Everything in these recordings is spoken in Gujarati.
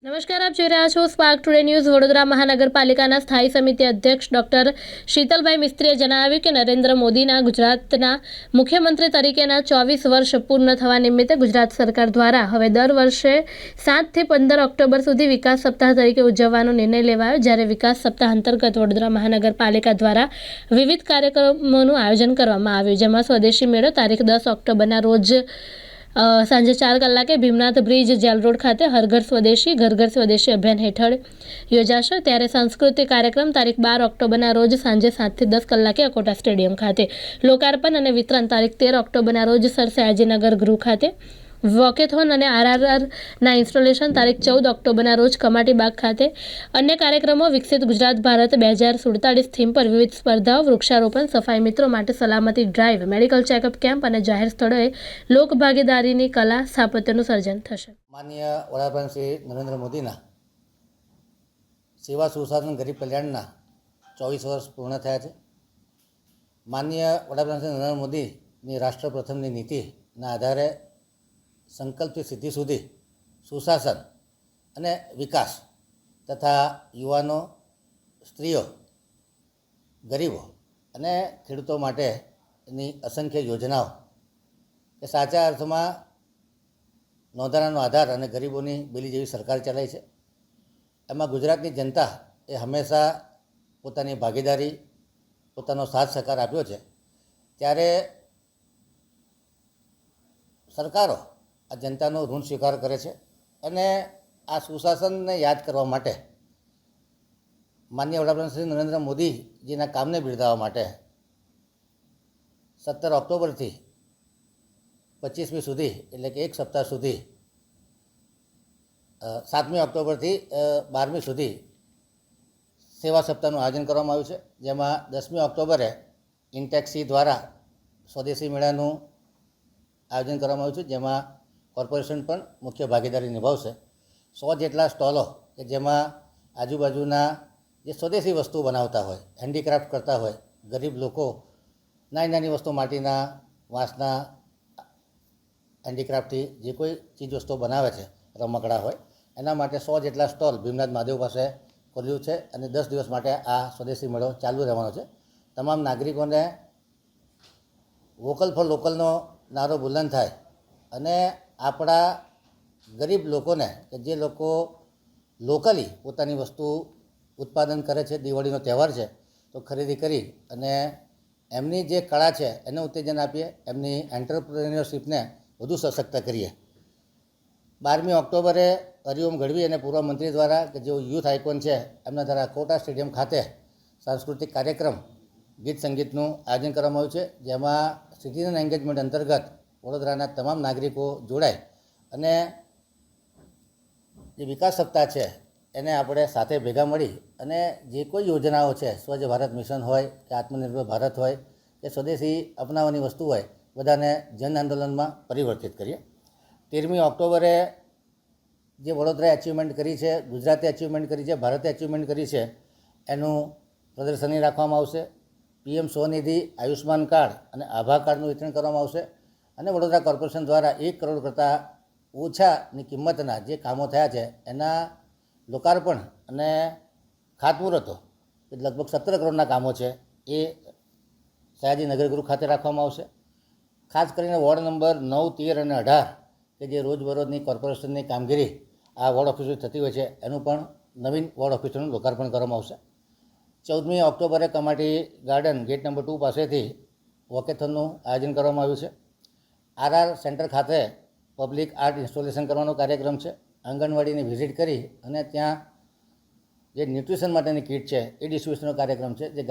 નમસ્કાર, આપ જોઈ રહ્યા છો સ્પાર્ક ટુડે ન્યૂઝ. વડોદરા મહાનગરપાલિકાના સ્થાયી સમિતિ અધ્યક્ષ ડોક્ટર શીતલભાઈ મિસ્ત્રીએ જણાવ્યું કે નરેન્દ્ર મોદીના ગુજરાતના મુખ્યમંત્રી તરીકેના 24 વર્ષ પૂર્ણ થવા નિમિત્તે ગુજરાત સરકાર દ્વારા હવે દર વર્ષે 7 થી 15 ઓક્ટોબર સુધી વિકાસ સપ્તાહ તરીકે ઉજવવાનો નિર્ણય લેવાયો. જ્યારે વિકાસ સપ્તાહ અંતર્ગત વડોદરા મહાનગરપાલિકા દ્વારા વિવિધ કાર્યક્રમોનું આયોજન કરવામાં આવ્યું, જેમાં સ્વદેશી મેળો તારીખ 10 ઓક્ટોબરના રોજ સાંજે 4 કલાકે ભીમનાથ બ્રિજ, જેલ રોડ ખાતે હર ઘર સ્વદેશી અભિયાન હેઠળ યોજાશે. ત્યારે સાંસ્કૃતિક કાર્યક્રમ તારીખ 12 ઓક્ટોબરના રોજ સાંજે 7 થી 10 કલાકે અકોટા સ્ટેડિયમ ખાતે, લોકાર્પણ અને વિતરણ તારીખ 13 ઓક્ટોબરના રોજ સર સયાજીનગર ગૃહ ખાતે, વોકેથોન અને આરઆરઆરના ઇન્સ્ટોલેશન તારીખ 14 ઓક્ટોબરના રોજ કમાટી બાગ ખાતે. અન્ય કાર્યક્રમો વિકસિત ગુજરાત ભારત 2047 થીમ પર વિવિધ સ્પર્ધાઓ, વૃક્ષારોપણ, સફાઈ મિત્રો માટે સલામતી ડ્રાઈવ, મેડિકલ ચેકઅપ કેમ્પ અને જાહેર સ્થળોએ લોક ભાગીદારીની કલા સ્થાપત્યનું સર્જન થશે. માનનીય વડાપ્રધાન શ્રી નરેન્દ્ર મોદીના સેવા સુશાસન ગરીબ કલ્યાણના 24 વર્ષ પૂર્ણ થયા છે. માનનીય વડાપ્રધાન શ્રી નરેન્દ્ર મોદીની રાષ્ટ્ર પ્રથમની નીતિના આધારે સંકલ્પથી સિદ્ધિ સુધી સુશાસન અને વિકાસ તથા યુવાનો, સ્ત્રીઓ, ગરીબો અને ખેડૂતો માટેની અસંખ્ય યોજનાઓ કે સાચા અર્થમાં નોંધારાનો આધાર અને ગરીબોની બેલી જેવી સરકાર ચલાવી છે. એમાં ગુજરાતની જનતા એ હંમેશા પોતાની ભાગીદારી, પોતાનો સાથ સહકાર આપ્યો છે. ત્યારે સરકારો આ જનતાનો ઋણ સ્વીકાર કરે છે અને આ સુશાસનને યાદ કરવા માટે, માનનીય વડાપ્રધાન શ્રી નરેન્દ્ર મોદીજીના કામને બિરદાવવા માટે 17 ઓક્ટોબરથી 25મી સુધી, એટલે કે એક સપ્તાહ સુધી, 7મી ઓક્ટોબરથી 12મી સુધી સેવા સપ્તાહનું આયોજન કરવામાં આવ્યું છે. જેમાં 10મી ઓક્ટોબરે ઇનટેક્સી દ્વારા સ્વદેશી મેળાનું આયોજન કરવામાં આવ્યું છે, જેમાં કોર્પોરેશન પણ મુખ્ય ભાગીદારી નિભાવશે. 100 જેટલા સ્ટોલો કે જેમાં આજુબાજુના જે સ્વદેશી વસ્તુઓ બનાવતા હોય, હેન્ડીક્રાફ્ટ કરતા હોય, ગરીબ લોકો નાની નાની વસ્તુ, માટીના, વાંસના હેન્ડીક્રાફ્ટથી જે કોઈ ચીજ વસ્તુઓ બનાવે છે, રમકડા હોય, એના માટે 100 જેટલા સ્ટોલ ભીમનાથ મહાદેવ પાસે ખોલ્યું છે અને 10 દિવસ માટે આ સ્વદેશી મેળો ચાલુ રહેવાનો છે. તમામ નાગરિકોને વોકલ ફોર લોકલનો નારો બુલંદ થાય અને આપણા ગરીબ લોકોને, કે જે લોકો લોકલી પોતાની વસ્તુ ઉત્પાદન કરે છે, દિવાળીનો તહેવાર છે તો ખરીદી કરી અને એમની જે કળા છે એને ઉત્તેજન આપીએ, એમની એન્ટરપ્રેન્યોરશિપને વધુ સશક્ત કરીએ. 12મી ઓક્ટોબરે હરિઓમ ગઢવી અને પૂર્વ મંત્રી દ્વારા, કે જેઓ યુથ આઇકોન છે, એમના દ્વારા અકોટા સ્ટેડિયમ ખાતે સાંસ્કૃતિક કાર્યક્રમ, ગીત સંગીતનું આયોજન કરવામાં આવ્યું છે. જેમાં સિટીઝન એન્ગેજમેન્ટ અંતર્ગત વડોદરાના તમામ નાગરિકો જોડાય અને જે વિકાસ સપ્તાહ છે એને આપણે સાથે ભેગા મળી અને જે કોઈ યોજનાઓ છે, સ્વચ્છ ભારત મિશન હોય કે આત્મનિર્ભર ભારત હોય કે સ્વદેશી અપનાવવાની વસ્તુ હોય, બધાને જન આંદોલનમાં પરિવર્તિત કરીએ. 13મી ઓક્ટોબરે જે વડોદરાએ અચીવમેન્ટ કરી છે, ગુજરાતે અચીવમેન્ટ કરી છે, ભારતે અચીવમેન્ટ કરી છે, એનું પ્રદર્શની રાખવામાં આવશે. પીએમ સ્વનિધિ, આયુષ્માન કાર્ડ અને આભા કાર્ડનું વિતરણ કરવામાં આવશે અને વડોદરા કોર્પોરેશન દ્વારા 1 કરોડ કરતાં ઓછાની કિંમતના જે કામો થયા છે એના લોકાર્પણ અને ખાતમુહૂર્તો, લગભગ 17 કરોડના કામો છે, એ સયાજીનગર ગૃહ ખાતે રાખવામાં આવશે. ખાસ કરીને વોર્ડ નંબર 9, 13 અને 18 કે જે રોજબરોજની કોર્પોરેશનની કામગીરી આ વોર્ડ ઓફિસો થતી હોય છે, એનું પણ નવીન વોર્ડ ઓફિસોનું લોકાર્પણ કરવામાં આવશે. 14મી ઓક્ટોબરે કમાટી ગાર્ડન ગેટ નંબર 2 પાસેથી વોકેથોનનું આયોજન કરવામાં આવ્યું છે. આરઆર સેન્ટર ખાતે પબ્લિક આર્ટ ઇન્સ્ટોલેશન કરવાનો કાર્યક્રમ છે. આંગણવાડીની વિઝિટ કરી અને ત્યાં જે ન્યુટ્રિશન માટેની કીટ છે એ ડિસ્ટ્રીબ્યુશનનો કાર્યક્રમ છે. જે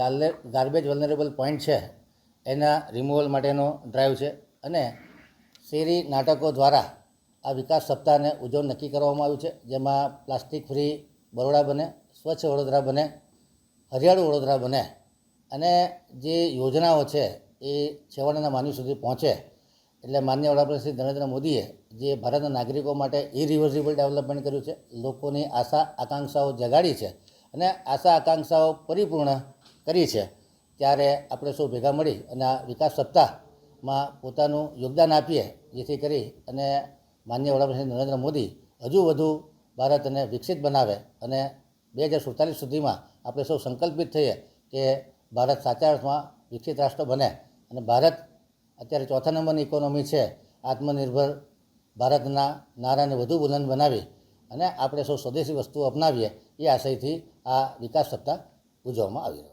ગાર્બેજ વલ્નરેબલ પોઈન્ટ છે એના રિમૂવલ માટેનો ડ્રાઈવ છે અને શેરી નાટકો દ્વારા આ વિકાસ સપ્તાહને ઉજવણ નક્કી કરવામાં આવ્યું છે. જેમાં પ્લાસ્ટિક ફ્રી બરોડા બને, સ્વચ્છ વડોદરા બને, હરિયાળું વડોદરા બને અને જે યોજનાઓ છે એ છેવાડાના માનવી સુધી પહોંચે. એટલે માનનીય વડાપ્રધાન શ્રી નરેન્દ્ર મોદીએ જે ભારતના નાગરિકો માટે ઇરિવર્સિબલ ડેવલપમેન્ટ કર્યું છે, લોકોની આશા આકાંક્ષાઓ જગાડી છે અને આશા આકાંક્ષાઓ પરિપૂર્ણ કરી છે, ત્યારે આપણે સૌ ભેગા મળી અને આ વિકાસ સપ્તાહમાં પોતાનું યોગદાન આપીએ, જેથી કરી અને માનનીય વડાપ્રધાન નરેન્દ્ર મોદી હજુ વધુ ભારતને વિકસિત બનાવે અને 2047 સુધીમાં આપણે સૌ સંકલ્પિત થઈએ કે ભારત સાચા અર્થમાં વિકસિત રાષ્ટ્ર બને અને ભારત અત્યારે 4થા નંબરની ઇકોનોમી છે. આત્મનિર્ભર ભારતના નારાને વધુ બુલંદ બનાવી અને આપણે સૌ સ્વદેશી વસ્તુઓ અપનાવીએ એ આશયથી આ વિકાસ સપ્તાહ ઉજવવામાં આવી રહ્યો છે.